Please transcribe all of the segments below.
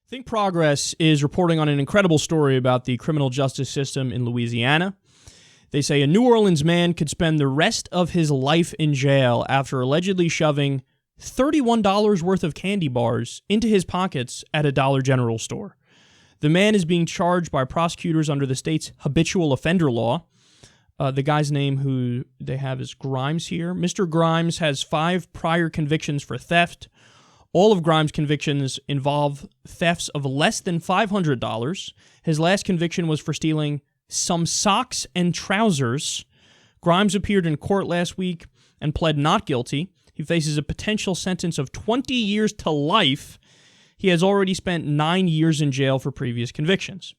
Think Progress is reporting on an incredible story about the criminal justice system in Louisiana. They say a New Orleans man could spend the rest of his life in jail after allegedly shoving $31 worth of candy bars into his pockets at a Dollar General store. The man is being charged by prosecutors under the state's habitual offender law. The guy's name who they have is Grimes here. Mr. Grimes has 5 prior convictions for theft. All of Grimes' convictions involve thefts of less than $500. His last conviction was for stealing some socks and trousers. Grimes appeared in court last week and pled not guilty. He faces a potential sentence of 20 years to life. He has already spent 9 years in jail for previous convictions.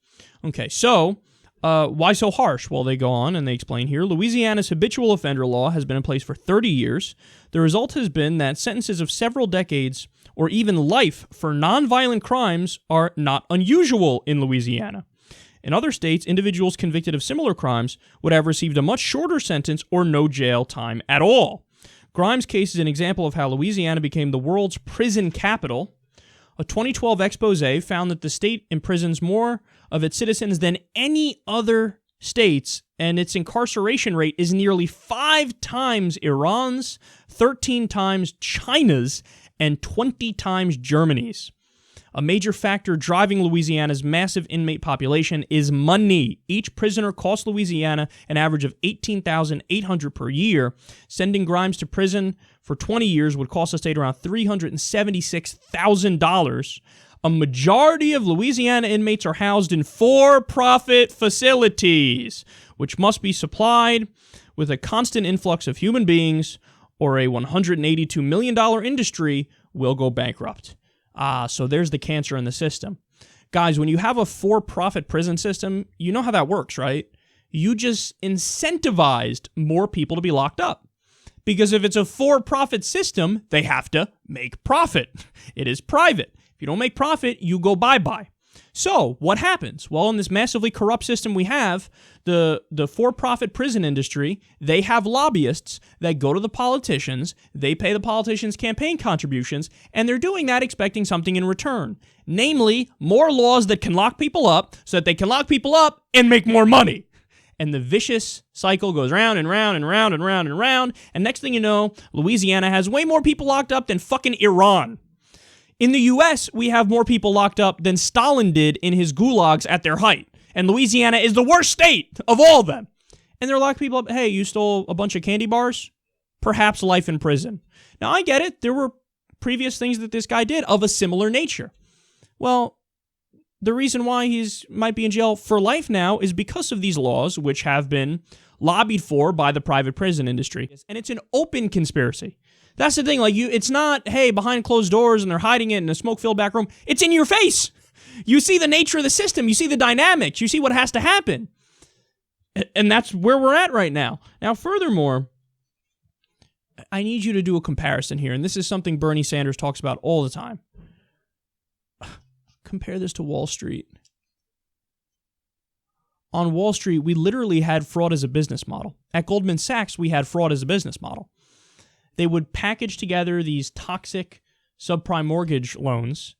Okay, so why so harsh? Well, they go on and they explain here. Louisiana's habitual offender law has been in place for 30 years. The result has been that sentences of several decades or even life for nonviolent crimes are not unusual in Louisiana. In other states, individuals convicted of similar crimes would have received a much shorter sentence or no jail time at all. Grimes' case is an example of how Louisiana became the world's prison capital. A 2012 expose found that the state imprisons more of its citizens than any other states, and its incarceration rate is nearly 5 times Iran's, 13 times China's, and 20 times Germany's. A major factor driving Louisiana's massive inmate population is money. Each prisoner costs Louisiana an average of $18,800 per year. Sending Grimes to prison for 20 years would cost the state around $376,000. A majority of Louisiana inmates are housed in for-profit facilities, which must be supplied with a constant influx of human beings, or a $182 million industry will go bankrupt. So there's the cancer in the system. Guys, when you have a for-profit prison system, you know how that works, right? You just incentivized more people to be locked up. Because if it's a for-profit system, they have to make profit. It is private. If you don't make profit, you go bye-bye. So, what happens? Well, in this massively corrupt system we have, the for-profit prison industry, they have lobbyists that go to the politicians, they pay the politicians campaign contributions, and they're doing that expecting something in return. Namely, more laws that can lock people up so that they can lock people up and make more money. And the vicious cycle goes round and round and round and round and round, and next thing you know, Louisiana has way more people locked up than fucking Iran. In the U.S., we have more people locked up than Stalin did in his gulags at their height. And Louisiana is the worst state of all of them. And they're locking people up. Hey, you stole a bunch of candy bars? Perhaps life in prison. Now, I get it. There were previous things that this guy did of a similar nature. Well, the reason why he's might be in jail for life now is because of these laws, which have been lobbied for by the private prison industry. And it's an open conspiracy. That's the thing, it's not, hey, behind closed doors and they're hiding it in a smoke-filled back room. It's in your face. You see the nature of the system. You see the dynamics. You see what has to happen. And that's where we're at right now. Now, furthermore, I need you to do a comparison here, and this is something Bernie Sanders talks about all the time. Compare this to Wall Street. On Wall Street, we literally had fraud as a business model. At Goldman Sachs, we had fraud as a business model. They would package together these toxic subprime mortgage loans,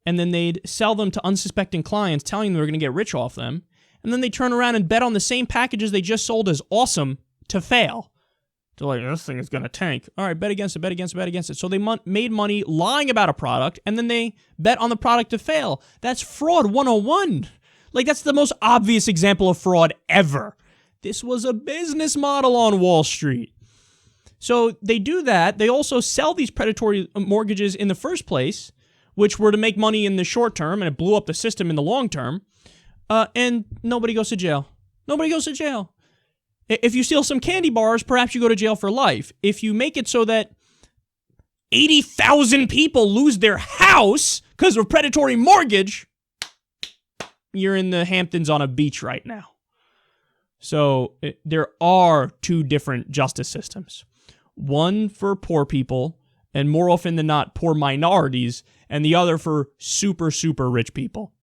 and then they'd sell them to unsuspecting clients, telling them they're going to get rich off them, and then they turn around and bet on the same packages they just sold as awesome to fail. They're like, this thing is going to tank. All right, bet against it, bet against it, bet against it. So they made money lying about a product, and then they bet on the product to fail. That's fraud 101. That's the most obvious example of fraud ever. This was a business model on Wall Street. So they do that. They also sell these predatory mortgages in the first place, which were to make money in the short term, and it blew up the system in the long term. And nobody goes to jail. Nobody goes to jail. If you steal some candy bars, perhaps you go to jail for life. If you make it so that 80,000 people lose their house because of a predatory mortgage, you're in the Hamptons on a beach right now. So there are 2 different justice systems. One for poor people, and more often than not, poor minorities, and the other for super, super rich people.